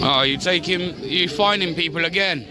Oh, you fining people again?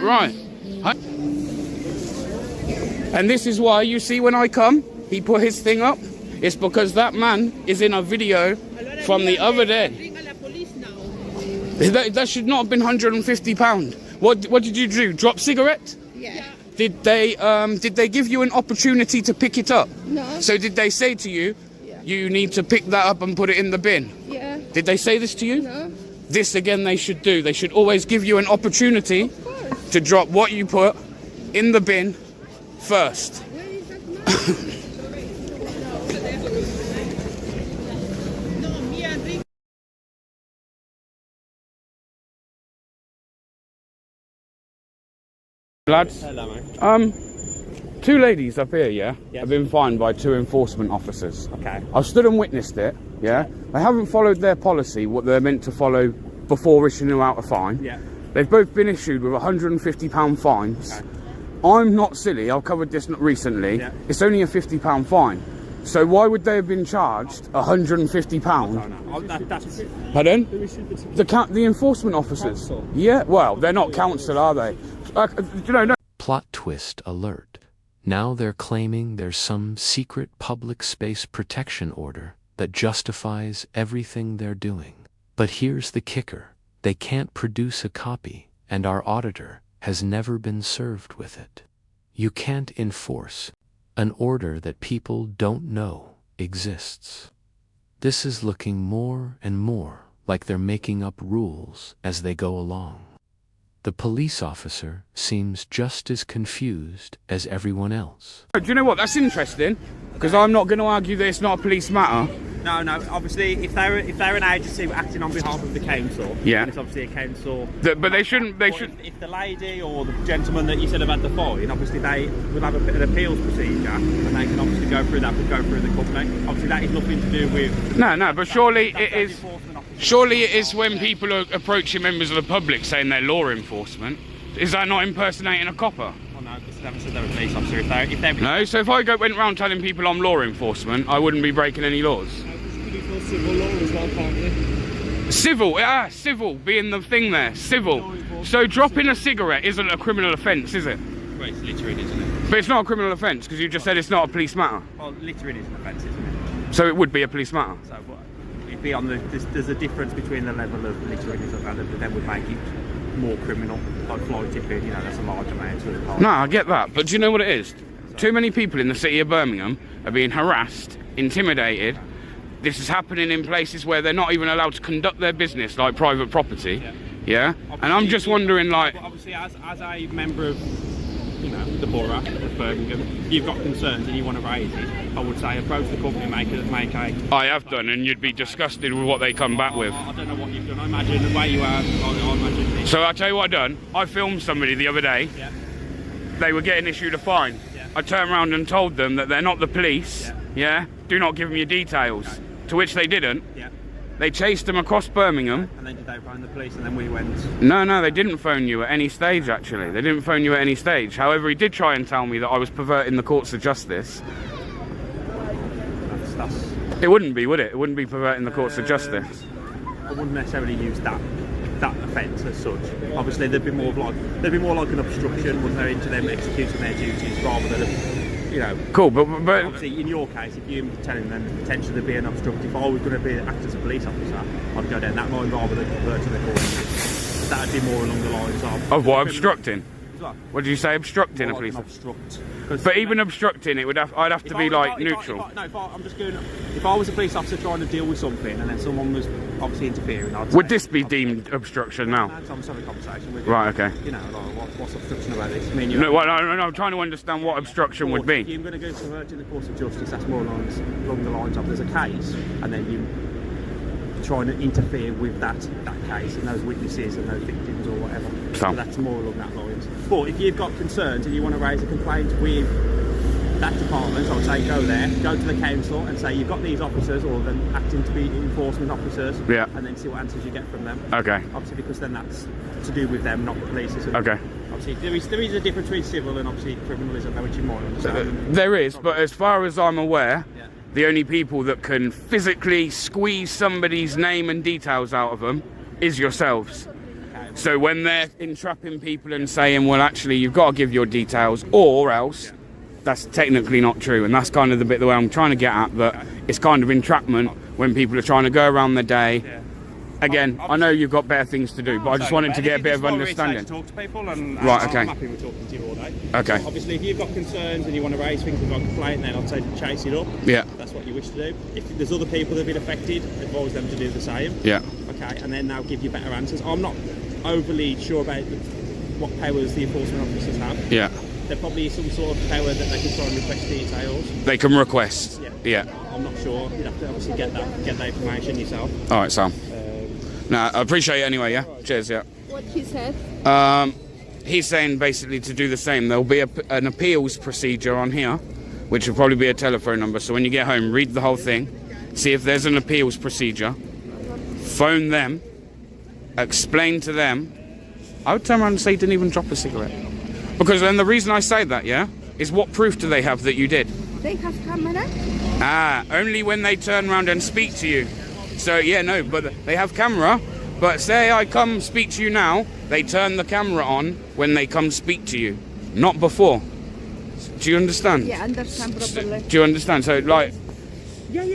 Right. And this is why, you see, when I come, he put his thing up. It's because that man is in a video from the other day. That should not have been £150. What did you do? Drop cigarette? Yeah. Did they give you an opportunity to pick it up? No. So did they say to you, you need to pick that up and put it in the bin? Yeah. Did they say this to you? No. This again they should do. They should always give you an opportunity to drop what you put in the bin first. Where is that Lads, hello, mate. Two ladies up here, Yes. have been fined by 2 enforcement officers. Okay. I've stood and witnessed it, They haven't followed their policy, what they're meant to follow before issuing out a fine. Yeah. They've both been issued with £150 fines. Okay. I'm not silly, I've covered this recently. Yeah. It's only a £50 fine. So why would they have been charged £150? Oh, that's... Pardon? Who issued The enforcement officers. Council? Yeah, well, they're not council, are they? No. Plot twist alert. Now they're claiming there's some secret public space protection order that justifies everything they're doing. But here's the kicker. They can't produce a copy, and our auditor has never been served with it. You can't enforce an order that people don't know exists. This is looking more and more like they're making up rules as they go along. The police officer seems just as confused as everyone else. Do you know what? That's interesting, because I'm not going to argue that it's not a police matter. No, obviously, if they're an agency acting on behalf of the council, Yeah. and it's obviously a council... But they shouldn't... If the lady or the gentleman that you said have had the fine, obviously they will have a bit of an appeals procedure, and they can obviously go through that, but go through the company. Obviously, that is nothing to do with... No, but surely that's it is... enforcement officer. Surely it is when people are approaching members of the public saying they're law enforcement. Is that not impersonating a copper? Oh no, because they haven't said they're a police officer. If they're... No, so if I went around telling people I'm law enforcement, I wouldn't be breaking any laws. Civil law as well, can't you? Civil being the thing there, civil. So dropping a cigarette isn't a criminal offence, is it? Well, it's littering, isn't it? But it's not a criminal offence because you just said it's not a police matter. Well, littering is an offence, isn't it? So it would be a police matter. So it'd be on the. There's a difference between the level of littering that then would make it more criminal, like fly tipping. You know, that's a large amount of time. No, I get that, but do you know what it is? Too many people in the city of Birmingham are being harassed, intimidated. This is happening in places where they're not even allowed to conduct their business, like private property. Yeah? And I'm just wondering, like... But obviously, as a member of, you know, the borough of Birmingham, you've got concerns and you want to raise it, I would say approach the company, make a... I have done, and you'd be disgusted with what they come back with. I don't know what you've done. I imagine the way you are, I imagine... So I'll tell you what I've done. I filmed somebody the other day. Yeah. They were getting issued a fine. Yeah. I turned around and told them that they're not the police. Yeah? Do not give me your details. Okay. To which they didn't. Yeah. They chased them across Birmingham. And then did they phone the police and then we went... No, they didn't phone you at any stage, actually. They didn't phone you at any stage. However, he did try and tell me that I was perverting the courts of justice. That's... It wouldn't be, would it? It wouldn't be perverting the courts of justice. I wouldn't necessarily use that offence as such. Obviously, there'd be more like an obstruction, wouldn't there, into them executing their duties rather than... You know, cool, but obviously in your case, if you're telling them potentially there'd be an obstructive, if I was going to act as a police officer, I'd go down that line rather than convert to the court. That'd be more along the lines of what, obstructing? What? What did you say, obstructing a police officer? But even obstructing it would I'd have to be like neutral. If I was a police officer trying to deal with something and then someone was obviously interfering, would this be deemed obstruction now? I'm just having a conversation with you. Right, okay. You know, like, what's obstruction about this? I mean, no, I'm trying to understand what obstruction would be. If you're going to go to the course of justice, that's more along the lines of there's a case and then you trying to interfere with that case and those witnesses and those victims or whatever. So that's more along that lines. But if you've got concerns and you want to raise a complaint with that department, I would say go there, go to the council and say you've got these officers or them acting to be enforcement officers, and then see what answers you get from them. Okay. Obviously, because then that's to do with them, not the police. Okay. Obviously, there is a difference between civil and obviously criminalism, which you might understand. There is, but as far as I'm aware, the only people that can physically squeeze somebody's name and details out of them is yourselves. Okay. So when they're entrapping people and saying, well, actually, you've got to give your details or else, that's technically not true. And that's kind of the bit the way I'm trying to get at, that it's kind of entrapment when people are trying to go around the day. Again, I know you've got better things to do, but I just wanted to get a bit of understanding. Talk to people and right, okay. I'm happy with talking to you all day. Okay. So obviously, if you've got concerns and you want to raise things and got a complaint, then I'd say chase it up. Yeah. That's what you wish to do. If there's other people that have been affected, advise them to do the same. Yeah. Okay, and then they'll give you better answers. I'm not overly sure about what powers the enforcement officers have. Yeah. There probably is some sort of power that they can try and request details. They can request. Yeah. I'm not sure. You'd have to obviously get that information yourself. All right, Sam. No, I appreciate it anyway, yeah? Cheers, yeah. What he said? He's saying basically to do the same. There'll be an appeals procedure on here, which will probably be a telephone number. So when you get home, read the whole thing, see if there's an appeals procedure, phone them, explain to them. I would turn around and say you didn't even drop a cigarette. Because then the reason I say that, yeah, is what proof do they have that you did? They have camera? Only when they turn around and speak to you. So, yeah, no, but they have camera. But say I come speak to you now, they turn the camera on when they come speak to you. Not before. Do you understand? Yeah, understand properly. Do you understand? So, like... Yeah.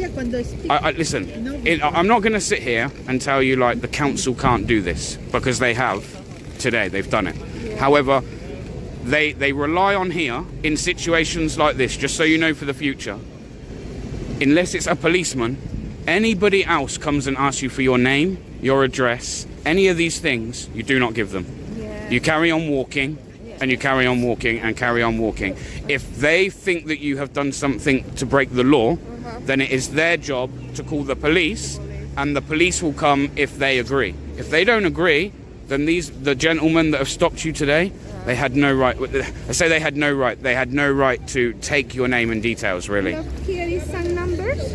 When they speak. Listen, I'm not going to sit here and tell you, like, the council can't do this. Because they have today. They've done it. Yeah. However, they rely on here in situations like this, just so you know for the future. Unless it's a policeman... Anybody else comes and asks you for your name, your address, any of these things, you do not give them. Yeah. You carry on walking, and you carry on walking, and carry on walking. If they think that you have done something to break the law, then it is their job to call the police, and the police will come if they agree. If they don't agree, then the gentlemen that have stopped you today, they had no right. I say they had no right. They had no right to take your name and details, really. Here is some numbers.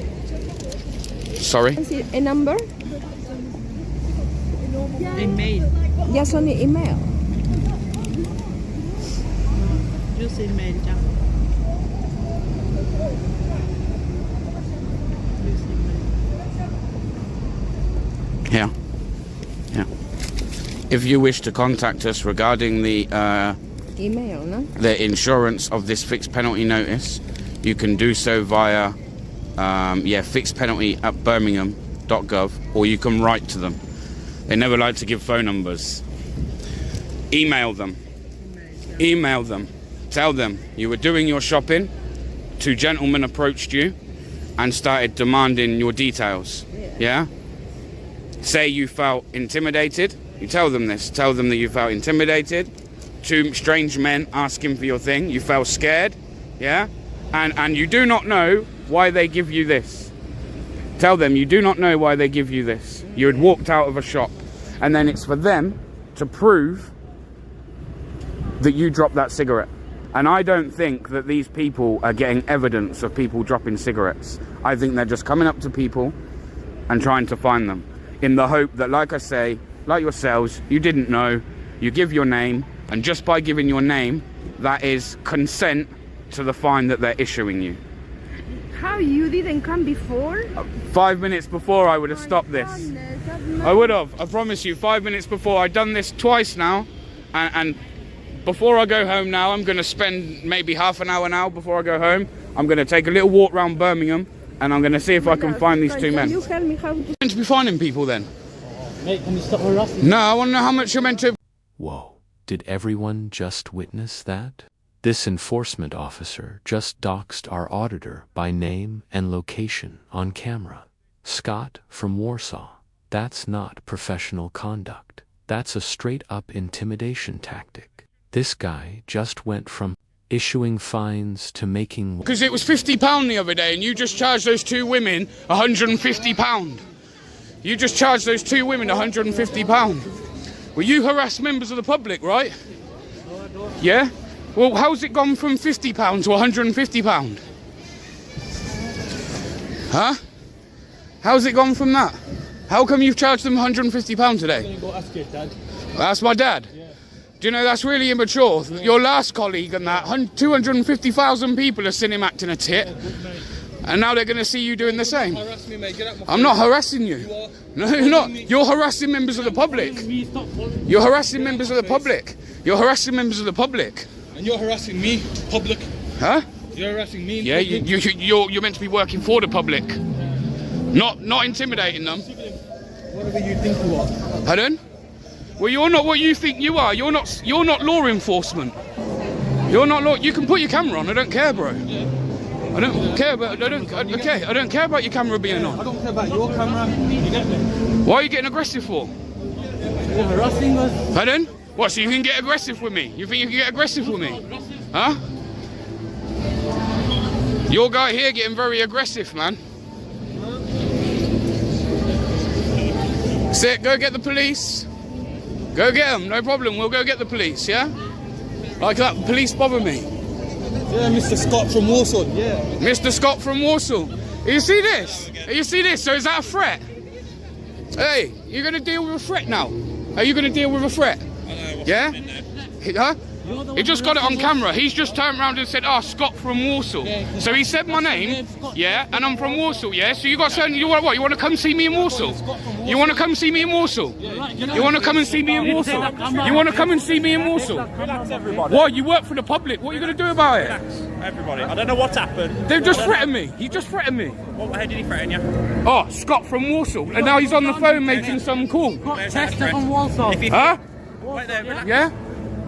Sorry? Is it a number? Email. Yes, only email. Just email, yeah. Yeah. If you wish to contact us regarding the Email, no? the insurance of this fixed penalty notice, you can do so via fixed penalty at birmingham.gov, or you can write to them. They never like to give phone numbers. Email them. Email them. Tell them you were doing your shopping, two gentlemen approached you and started demanding your details. Yeah? Say you felt intimidated. You tell them this. Tell them that you felt intimidated. Two strange men asking for your thing. You felt scared. Yeah? And you do not know why they give you this. Tell them you do not know why they give you this. You had walked out of a shop. And then it's for them to prove that you dropped that cigarette. And I don't think that these people are getting evidence of people dropping cigarettes. I think they're just coming up to people and trying to find them, in the hope that, like I say, like yourselves, you didn't know, you give your name, and just by giving your name, that is consent to the fine that they're issuing you. How, you didn't come before? 5 minutes before I would have stopped this. I would have, I promise you, 5 minutes before. I've done this twice now, and before I go home now, I'm going to spend maybe half an hour now before I go home. I'm going to take a little walk around Birmingham, and I'm going to see if I can find these two men. Can you tell me how to... You're meant to be finding people then? Mate, can you stop harassing? No, I want to know how much you're meant to... Whoa, did everyone just witness that? This enforcement officer just doxed our auditor by name and location on camera. Scott from Warsaw. That's not professional conduct. That's a straight-up intimidation tactic. This guy just went from issuing fines to making... Because it was £50 the other day, and you just charged those two women £150. You just charged those two women £150. Well, you harass members of the public, right? Yeah? Well, how's it gone from £50 to £150? Huh? How's it gone from that? How come you've charged them £150 today? Go ask your dad. That's my dad? Yeah. Do you know, that's really immature. Your last colleague and that, 250,000 people have seen him acting a tit. And now they're going to see you doing the same. Harass me, mate. Get out my I'm not harassing you. You are. No, you're not. You're harassing members of the public. You're harassing members of the public. You're harassing members of the public. And you're harassing me, public. Huh? You're harassing me. Yeah, you're meant to be working for the public. Not intimidating them. Whatever you think you are. Pardon? Well, you're not what you think you are. You're not law enforcement. You're not law. You can put your camera on. I don't care, bro. Yeah. I don't care about. I don't care about your camera being on. I don't care about your camera. You get me? Why are you getting aggressive for? You're harassing us. Pardon? What? So you can get aggressive with me? You think you can get aggressive with me? Huh? Your guy here getting very aggressive, man. Sit. Go get the police. Go get them. No problem. We'll go get the police. Yeah. Like that. Police bother me. Yeah, Mr. Scott from Warsaw. Yeah. Mr. Scott from Warsaw. You see this? You see this? So is that a threat? Hey, you're going to deal with a threat now? Are you going to deal with a threat? Yeah? Huh? He just got it on camera. He's just turned around and said, Scott from Warsaw. So he said my name, yeah, and I'm from Warsaw, yeah? So you got something, you want what? You want to come see me in Warsaw? You want to come see me in Warsaw? You want to come and see me in Warsaw? You want to come and see me in Warsaw? Relax, everybody. What? You work for the public. What are you going to do about it? Relax, everybody. I don't know what's happened. They've just threatened me. He just threatened me. How did he threaten you? Scott from Warsaw. And now he's on the phone making some call. Chester from Warsaw. Huh? Wait there, relax. Yeah?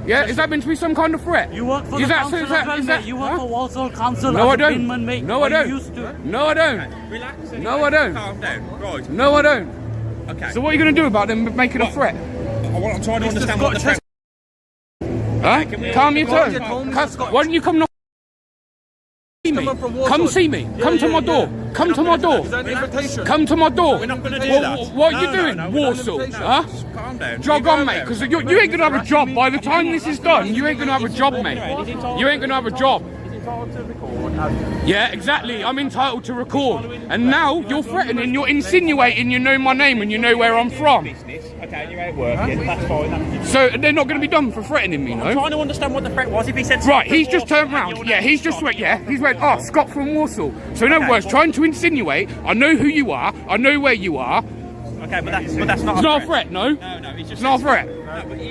Yeah, is that meant to be some kind of threat? You work for is the that, council is that, as well, is that, mate. You work huh? for Walsall Council No, I as a don't. binman, mate. No, I don't. Used to. No, I don't. Relax. No, I don't. Calm down. Right. No, I don't. Okay. So what are you going to do about them making a threat? I'm trying to understand what the threat. Huh? Calm your tone. Why don't you come knock see me? Come see me. Come to my door. Come to my door. Come to my door. We're not going to do that. What are you doing? Warsaw. Huh? Calm down. Jog on, mate, because you ain't going to have a job. By the time this is done, you ain't going to have a job, mate. You ain't going to have a job. Yeah, exactly. I'm entitled to record. And now you're threatening, you're insinuating you know my name and you know where I'm from. Okay, you ain't working. That's fine. So they're not going to be done for threatening me, no? I'm trying to understand what the threat was. If he said Right, he's just turned round. Yeah, he's just went, he's went, Scott from Warsaw. So in other words, trying to insinuate, I know who you are, I know where you are. Okay, but that's not. It's not a threat, no? No, it's just. It's not a threat.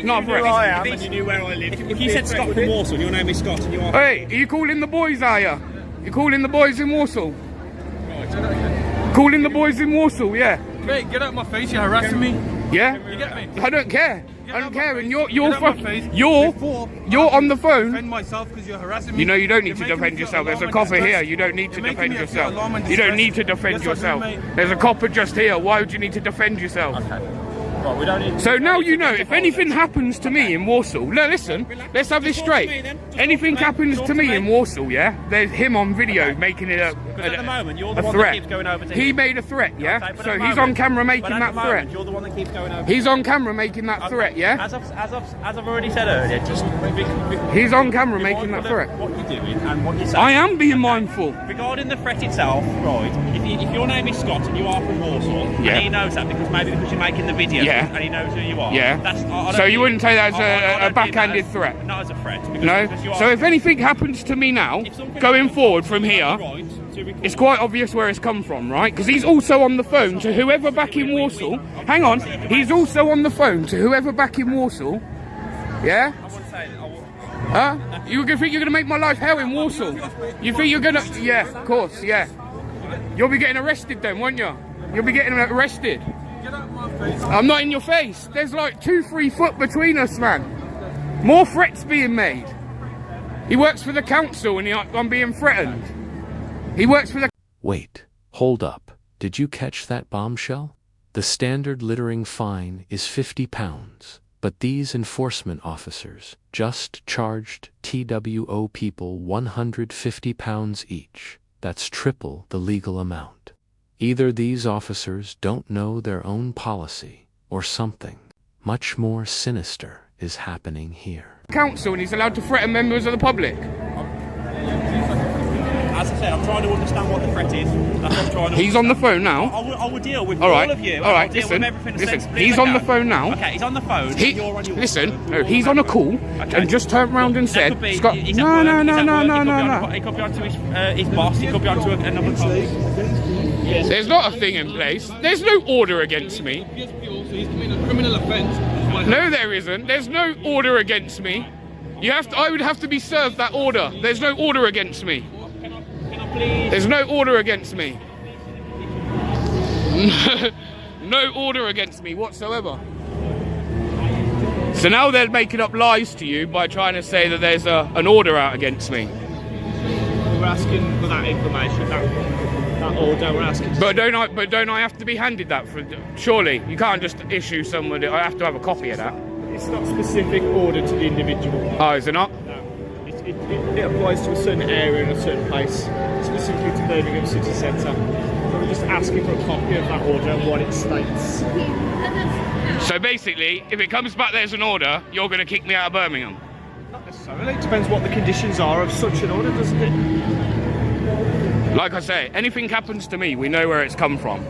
Not a Who I threat. am and you knew where I lived. If you said Scott from Warsaw, your name is Scott, and you are. Hey, are you calling the boys, are you? You calling the boys in Warsaw? Calling the boys in Warsaw, yeah. Mate, get out of my face, you're harassing me. Yeah? You get me? I don't care. I don't care. And you're Get out of my face. you're on the phone. Defend myself because you're harassing me. You know you don't need to You're making defend me feel yourself. There's a alarmed and copper here. distressed. You don't need to You're making defend me feel yourself. alarmed and You don't distressed. need to defend Yes, I do, yourself. mate. There's a copper just here. Why would you need to defend yourself? Well, we don't need. So now you know, if anything happens to me in Warsaw, no, listen, let's have this straight. Anything happens to me in Warsaw, yeah, there's him on video making it At the moment, you're the a one threat. that keeps going over to He him. made a threat, yeah? Okay, but So at the he's moment- on camera but making at that the threat. moment, you're the one that keeps going over. He's on camera making that threat, yeah? As I've already said earlier, just He's on camera be making that mindful of threat. What you're doing and what you're saying. I am being mindful. Regarding the threat itself, right? If your name is Scott and you are from Warsaw, Yeah. and he knows that because you're making the video, Yeah. and he knows who you are. Yeah. I don't So you view- wouldn't take that as I a don't view that backhanded as- threat? Not as a threat. Because No? you are- So if anything happens to me now, if something going happens, forward from you here, have the right to record. it's quite obvious where it's come from, right? Because he's also on the phone to whoever back in Warsaw. Hang on, he's also on the phone to whoever back in Warsaw. Yeah? I wouldn't say that. Huh? You think you're gonna make my life hell in Warsaw? You think you're gonna? Yeah, of course, yeah. You'll be getting arrested then, won't you? You'll be getting arrested. Get out of my face. I'm not in your face. There's like 2-3 foot between us, man. More threats being made. He works for the council and I'm being threatened. He works for the... Wait, hold up. Did you catch that bombshell? The standard littering fine is £50, but these enforcement officers just charged TWO people £150 each. That's triple the legal amount. Either these officers don't know their own policy, or something much more sinister is happening here. council and he's allowed to threaten members of the public. As I said, I'm trying to understand what the threat is. That's what I'm trying to He's on the phone now. I will deal with All right, all of you. all right, I'll deal listen, with everything as listen. sensibly He's as I on the can. phone now. Okay, he's on the phone. He, You're on your listen, phone. no, he's on a call and just turned round and That said, could be- Scott, he's at no, work, no, he's no, at no, work, no, he no, could be no. on- He could be onto his boss, he could be onto another colleague. There's not a thing in place. There's no order against me. He's committing a criminal offence. No, there isn't. There's no order against me. I would have to be served that order. There's no order against me. Can I please? There's no order against me. No order against me whatsoever. So now they're making up lies to you by trying to say that there's an order out against me. We're asking for that information, that order. We're asking. But don't I have to be handed that? Surely you can't just issue somebody. I have to have a copy of that. It's not specific order to the individual. Oh, is it not? No. It applies to a certain area and a certain place, specifically to Birmingham City Centre. So we're just asking for a copy of that order and what it states. So basically, if it comes back there's an order, you're going to kick me out of Birmingham. Not necessarily. It depends what the conditions are of such an order, doesn't it? Like I say, anything happens to me, we know where it's come from.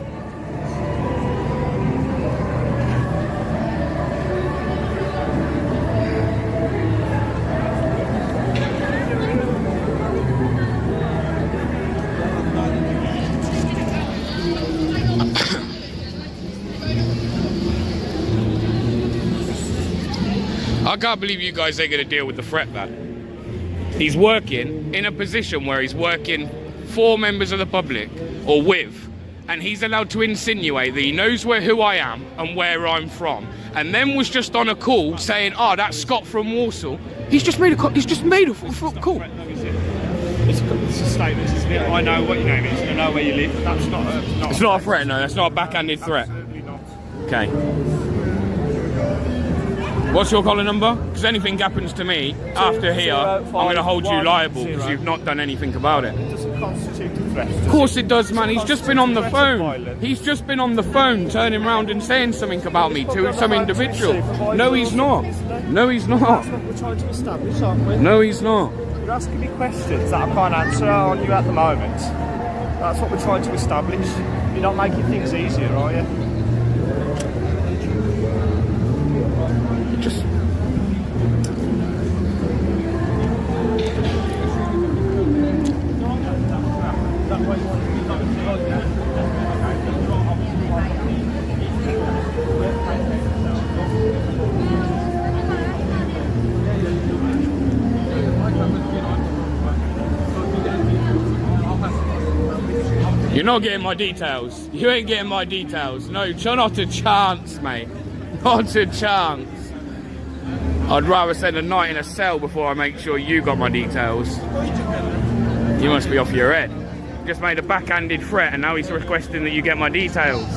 I can't believe you guys ain't going to deal with the threat, man. He's working in a position where he's working for members of the public, or with, and he's allowed to insinuate that he knows who I am and where I'm from, and then was just on a call saying, "Oh, that's Scott from Warsaw." He's just made a call. It's It's a statement, isn't it? I know what your name is and I know where you live. That's not a... It's not a threat, no. That's not a backhanded threat. Absolutely not. Okay. What's your collar number? Because anything happens to me after here, I'm going to hold you liable because you've not done anything about it. It doesn't constitute a threat. Of course it does, man. He's just been on the phone. He's just been on the phone turning around and saying something about me to some individual. No, he's not. No, he's not. That's what we're trying to establish, aren't we? No, he's not. You're asking me questions that I can't answer on you at the moment. That's what we're trying to establish. You're not making things easier, are you? Just... You're not getting my details. You ain't getting my details. No, not a chance, mate. Not a chance. I'd rather spend a night in a cell before I make sure you got my details. You must be off your head. Just made a backhanded threat and now he's requesting that you get my details.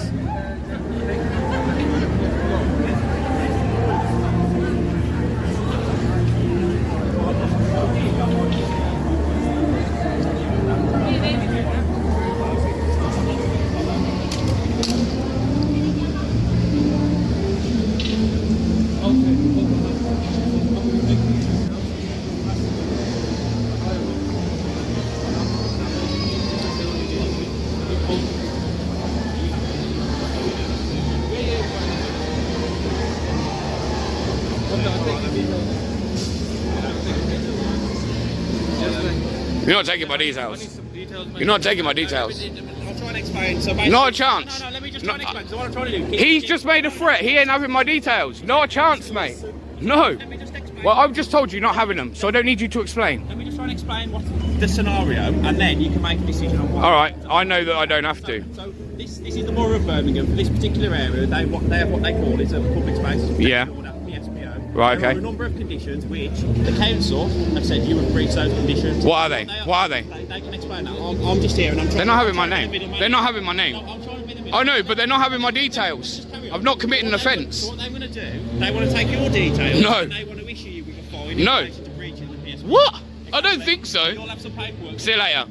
You're not taking my details. You're not taking my details. I'll try and explain. So Not a chance. No, let me just try and explain. So what I'm trying to do... He's just made a threat. He ain't having my details. Not a chance, mate. No. Let me just explain. Well, I've just told you not having them, so I don't need you to explain. Let me just try and explain what the scenario, and then you can make a decision on what... All right, I know that I don't have to. So this is the Borough of Birmingham. For this particular area, they have what they call is a public space. Yeah. PSPO. Right, There okay. are a number of conditions which the council have said you have breached those conditions. What are they? What are they? They can explain that. I'm just here and I'm trying... They're not having my I'm trying to name. be the They're not having my name. I'm trying to be the middle. I know, but they're not having my details. I've not committed an offence. So what they want to do, they want to take your details No. and they want to issue you with a fine No. in relation to breaching the PSPO. What? I don't think so. You'll have some paperwork. See you later.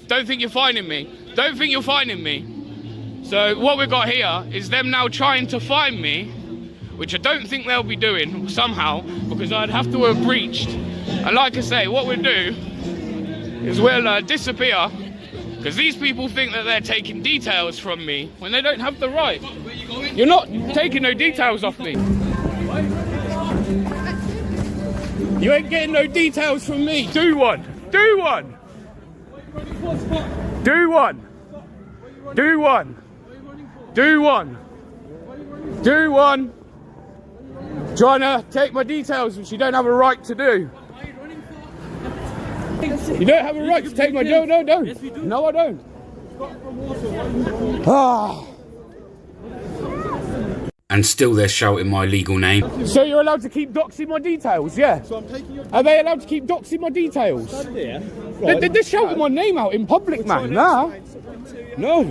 Don't think you're finding me. Don't think you're finding me. So what we've got here is them now trying to find me, which I don't think they'll be doing somehow, because I'd have to have breached. And like I say, what we'll do is we'll disappear, because these people think that they're taking details from me when they don't have the right. You're not taking no details off me. You ain't getting no details from me. Do one. Do one. Do one. Do one. Do one. Do one. Trying to take my details, which you don't have a right to do. You don't have a right to take my... No, no, no. No, I don't. Ah. And still they're shouting my legal name. So you're allowed to keep doxing my details, yeah? So I'm taking your... Are they allowed to keep doxing my details? They're shouting my name out in public, man. Nah. No.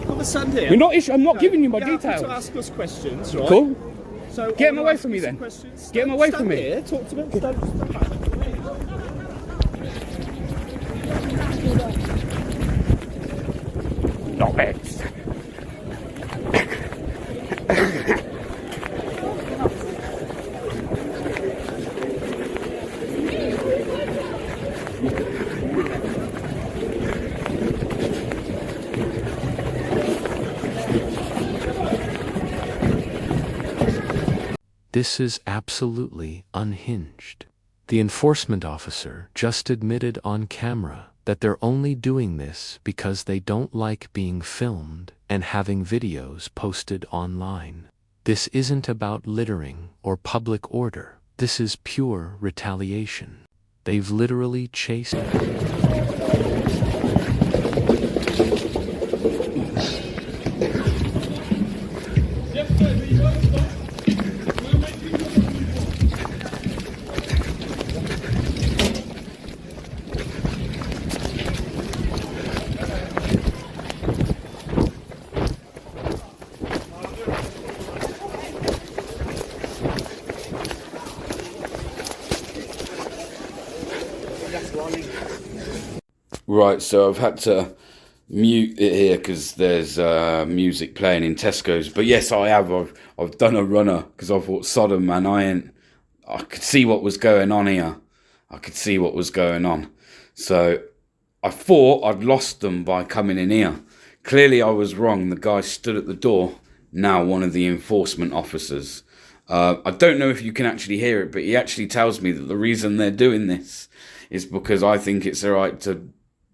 Got the stand here. You're not I'm not giving you my details. To ask us questions, right? Cool. So Get him away from me then. Get him away from me. Here, talk to me. Not bad. This is absolutely unhinged. The enforcement officer just admitted on camera that they're only doing this because they don't like being filmed and having videos posted online. This isn't about littering or public order. This is pure retaliation. They've literally chased... Right, so I've had to mute it here because there's music playing in Tesco's. But yes, I have. I've done a runner because I thought, Sodom, man, I could see what was going on here. I could see what was going on. So I thought I'd lost them by coming in here. Clearly I was wrong. The guy stood at the door, now one of the enforcement officers. I don't know if you can actually hear it, but he actually tells me that the reason they're doing this is because I think it's all right to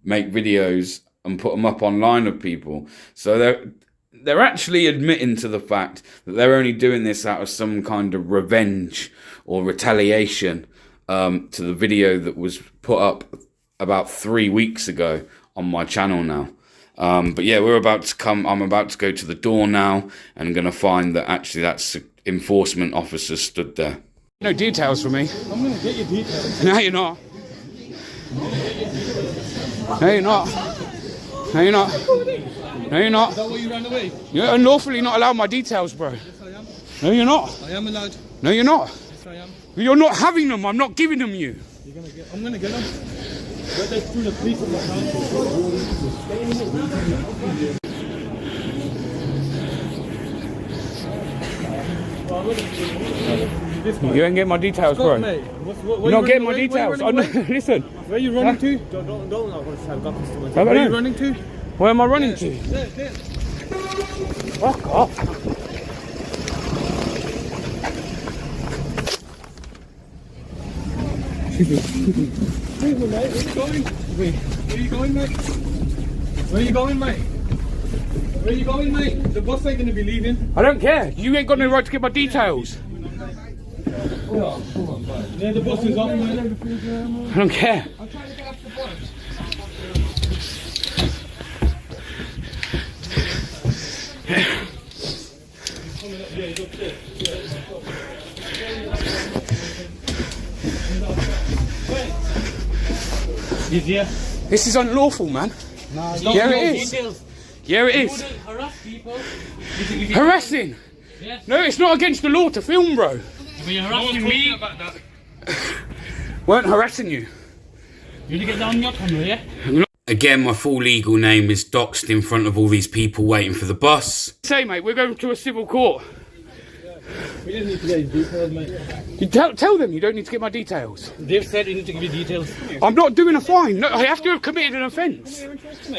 make videos and put them up online of people. So they're actually admitting to the fact that they're only doing this out of some kind of revenge or retaliation to the video that was put up about 3 weeks ago on my channel now. But yeah, I'm about to go to the door now, and I'm going to find that actually that's enforcement officer stood there. No details for me. I'm going to get your details. No, you're not. No, you're not. No, you're not. No, you're not. Is that why you ran away? You're unlawfully not allowed my details, bro. Yes, I am. No, you're not. I am allowed. No, you're not. Yes, I am. You're not having them. I'm not giving them you. I'm going to get them. But they're through the police of my You ain't getting my details, bro. Mate. You're not getting my details. Listen. Where are you running to? Don't Where are you running to? Where am I running to? There. Fuck off. Where are you going, mate? Where are you going, mate? Where are you going, mate? The bus ain't gonna be leaving. I don't care. You ain't got no right to get my details. Yeah, the bus is off, mate. I don't care. I'm trying to get off the bus. This is unlawful, man. Yeah, it is. Yeah, it is. Harass people. Harassing? Yes. No, it's not against the law to film, bro. When you're harassing me, Weren't harassing you. you need to get down on your camera, yeah? Again, my full legal name is doxed in front of all these people waiting for the bus. Say, mate, we're going to a civil court. We didn't need to get his details, mate. You tell them you don't need to get my details. They've said you need to give you details. I'm not doing a fine. No, I have to have committed an offence.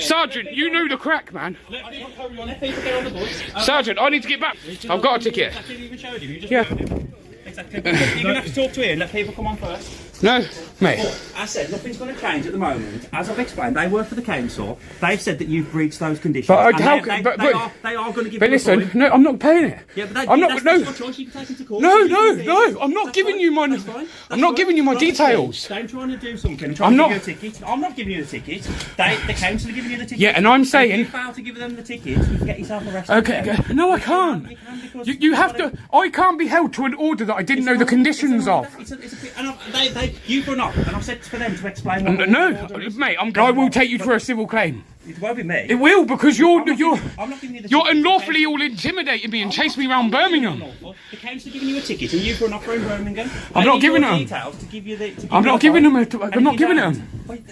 Sergeant, you know the crack, man. Let people carry on. Let people get on the bus. Sergeant, I need to get back. I've got a ticket. Exactly, you even showed him. You just Yeah. showed him. Exactly. You're going to have to talk to him. Let people come on first. No, mate. I said nothing's going to change at the moment. As I've explained, they work for the council. They've said that you've breached those conditions. But and how they, can- they, but- they, but- are, they are going to give But you a listen, fine. no, I'm not paying it. Yeah, but I'm not. that's No, your choice. You can take them to court. no, You no, can do no. it. I'm not That's giving fine. you my. That's fine. I'm not giving you my details. They're trying to do something. I'm Trying not- to give you a ticket. I'm not giving you the ticket. The council are giving you the ticket. Yeah, and I'm If saying. you fail to give them the ticket, you can get yourself arrested. Okay, no, I can't. You can because You have to. I can't be held to an order that I didn't know the conditions of. You've run off, and I've said for them to explain. What No, the order is. mate. I will take you for a civil claim. It won't be me. It will because you're I'm not giving you the you're ticket. unlawfully all intimidating me and chasing me around Birmingham. The council are giving you a ticket, and you've run off in Birmingham. I'm not giving them. Details to give you the. I'm not giving them. I'm not giving them. them.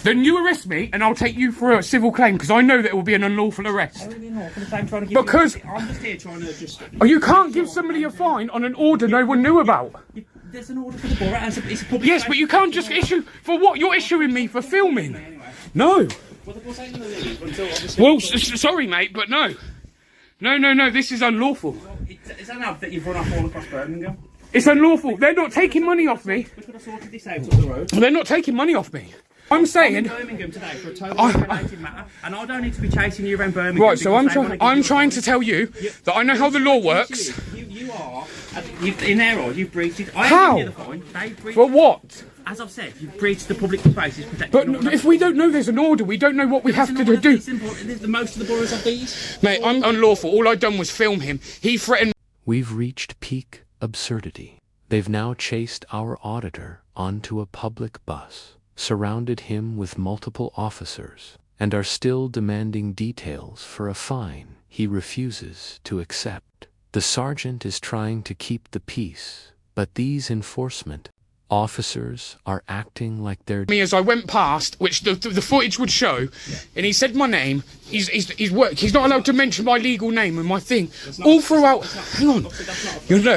Then you arrest me, and I'll take you for a civil claim because I know that it will be an unlawful arrest. Because- I'm just here trying to just. Oh, you can't give somebody a fine on an order no one knew about. There's an order for the borough, and it's a public. Yes, but you can't just issue for what you're issuing me for filming. No. Well, the bus ain't gonna leave until obviously. Well, sorry, mate, but no. No. This is unlawful. It's enough that you've run off all across Birmingham. It's unlawful. They're not taking money off me. We could have sorted this out up the road. They're not taking money off me. I'm I'm in saying. Birmingham today for a totally unrelated matter, and I don't need to be chasing you around Birmingham. Right, so because I'm trying to tell you that I know how the law works. You are in their eyes. You've breached it. I How? haven't given you the fine. They've breached. For what? As I've said, you've breached the public spaces protection But order. if we don't know there's an order, we don't know what we have to do. It's important. Most of the boroughs have these. Mate, I'm unlawful. All I done was film him. He threatened. We've reached peak absurdity. They've now chased our auditor onto a public bus, surrounded him with multiple officers, and are still demanding details for a fine he refuses to accept. The sergeant is trying to keep the peace, but these enforcement officers are acting like they're me as I went past, which the footage would show, and he said my name. He's not allowed to mention my legal name and my thing. All throughout. Hang on.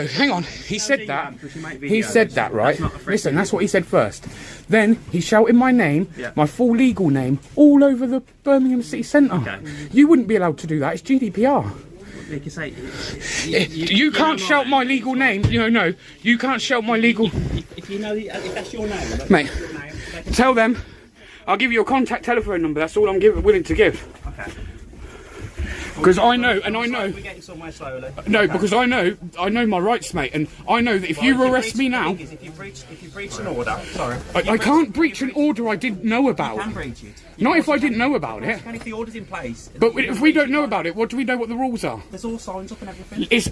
Hang on. He said that. He said that, right? Listen, that's what he said first. Then he shouted my name, my full legal name, all over the Birmingham City Centre. You wouldn't be allowed to do that. It's GDPR. They can say You can't shout my legal name. No. You can't shout my legal. if you know if that's your name, Mate, tell them. I'll give you a contact telephone number. That's all I'm willing to give. Okay. Because I know, and I know. We're getting somewhere slowly. No, because I know my rights, mate, and I know that if you arrest me now, If you breach an order, sorry. I can't breach an order I didn't know about. You can breach it. Not if I didn't know about it. And if the order's in place. But if we don't know about it, what do we know what the rules are? There's all signs up and everything. It's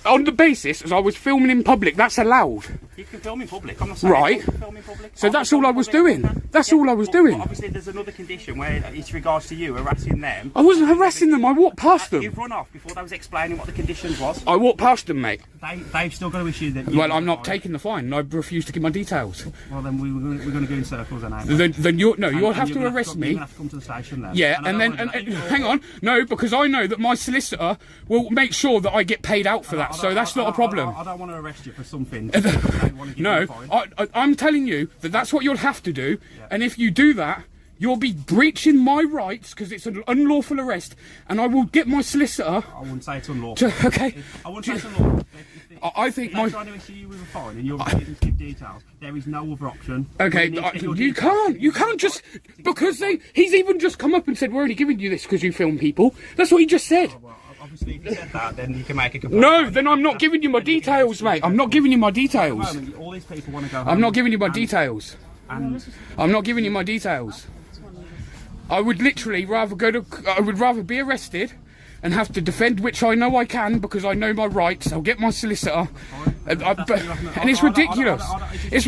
on the basis as I was filming in public. That's allowed. You can film in public. I'm not saying Right. you can film in public. So that's all I was doing. That's all I was doing. But obviously, there's another condition where it's regards to you harassing them. I wasn't harassing them. I walked past them. You've run off before they was explaining what the conditions was. I walked past them, mate. They've still got to issue that. Well, I'm not taking the fine. I refuse to give my details. Well, then we're going to go in circles then. Then you'll have to you're gonna arrest me. You're going to have to come to the station then. Yeah, I and then hang on, no, because I know that my solicitor will make sure that I get paid out for that. So that's not a problem. I don't want to arrest you for something. No, I'm telling you that that's what you'll have to do, and if you do that, you'll be breaching my rights because it's an unlawful arrest, and I will get my solicitor. I wouldn't say it's unlawful. Okay. I wouldn't say it's unlawful. I think they're trying to issue you with a fine and you're refusing to give details. There is no other option. Okay, you can't just because he's even just come up and said we're only giving you this because you film people. That's what he just said. Well, obviously, if you said that, then you can make a complaint. No, then I'm not giving you my details, mate. I'm not giving you my details. All these people want to go home. I'm not giving you my details. And I'm not giving you my details. I would literally rather I would rather be arrested and have to defend, which I know I can because I know my rights. I'll get my solicitor, and it's ridiculous. It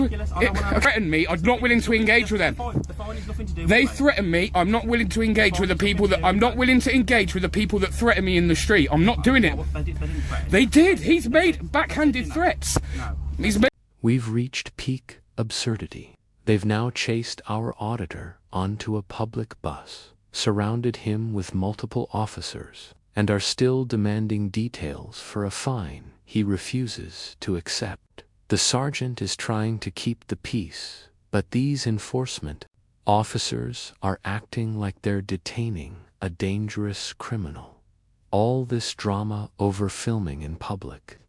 threatened me. I'm not willing to engage with them. the fine is nothing to do with They it. threaten me. I'm not willing to engage with the people that. I'm not willing to engage with the people that threaten me in the street. I'm not doing it. They didn't threaten. They did. He's made backhanded threats. No. He's made. We've reached peak absurdity. They've now chased our auditor onto a public bus, surrounded him with multiple officers, and are still demanding details for a fine he refuses to accept. The sergeant is trying to keep the peace, but these enforcement officers are acting like they're detaining a dangerous criminal. All this drama over filming in public.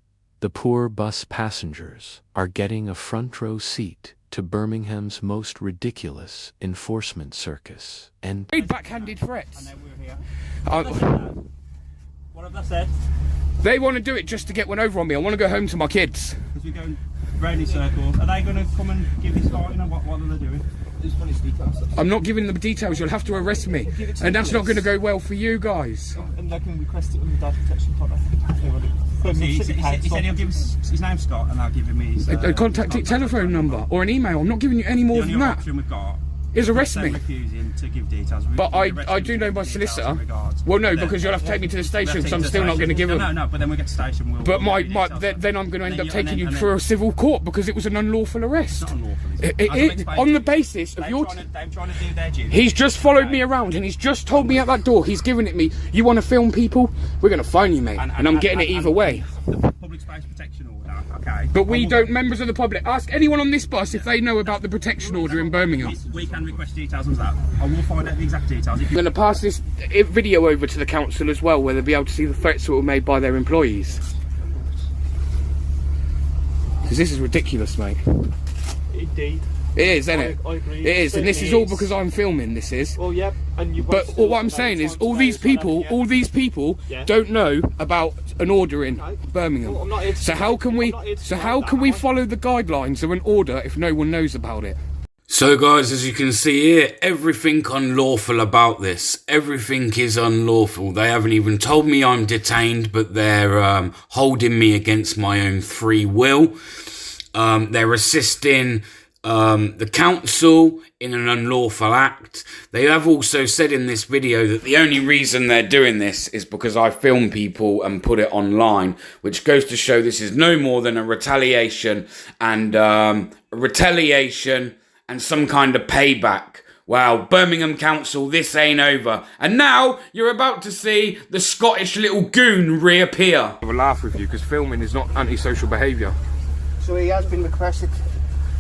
The poor bus passengers are getting a front row seat to Birmingham's most ridiculous enforcement circus. And Made backhanded threats. And we're here. I- What have they said? They want to do it just to get one over on me. I want to go home to my kids. Because we're going round in circles. Are they going to come and give this fine or what are they doing? I'm not giving them details. You'll have to arrest me, and that's not going to go well for you guys. And they can request it under data protection contract. He said he'll give us his name, Scott, and I'll give him his A contact telephone number or an email. I'm not giving you any more the than only that. option we've got Is arrest them me. refusing to give details. But I do know my solicitor. Well, no, because you'll have to take me to the station, so I'm still not going to give them. No, but then we get to the station. But then I'm going to end up taking you through a civil court because it was an unlawful arrest. It's not unlawful, is it? On the basis of your. They're trying to do their duty. He's just followed me around and he's just told me at that door. He's given it me. You want to film people? We're going to phone you, mate. And I'm getting it either way. The public space protection order, okay. But we don't, members of the public, ask anyone on this bus if they know about the protection order in Birmingham. We can request details on that. I will find out the exact details. If I'm going to pass this video over to the council as well, where they'll be able to see the threats that were made by their employees. Because this is ridiculous, mate. Indeed. It is, isn't it? I agree. It is, and this is all because I'm filming. This is. Well, yeah, and you. But what I'm saying is, all these people don't know about an order in Birmingham. Well, I'm not here to So how can we? So how can we follow the guidelines of an order if no one knows about it? So guys, as you can see here, everything unlawful about this. Everything is unlawful. They haven't even told me I'm detained, but they're holding me against my own free will. They're assisting the council in an unlawful act. They have also said in this video that the only reason they're doing this is because I film people and put it online, which goes to show this is no more than a retaliation and some kind of payback. Wow, Birmingham Council, this ain't over. And now you're about to see the Scottish little goon reappear. I have a laugh with you because filming is not antisocial behaviour. So he has been requested.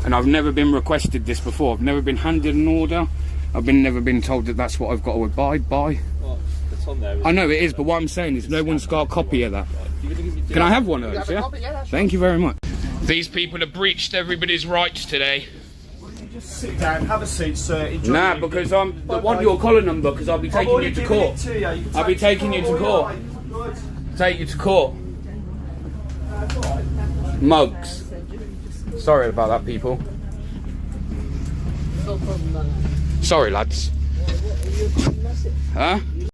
And I've never been requested this before. I've never been handed an order. I've never been told that that's what I've got to abide by. Well, it's on there. I know it is, but what I'm saying is no one's got a copy of that. Can I have one of those, yeah? Thank you very much. These people have breached everybody's rights today. sit down, have a seat, sir. Enjoy Nah, your because evening. I want your collar number because I'll be I've taking already you to given court. it to you. You can I'll be take taking you to all court. right. Take you to court. Mugs. Sorry about that, people. Sorry, lads. Huh?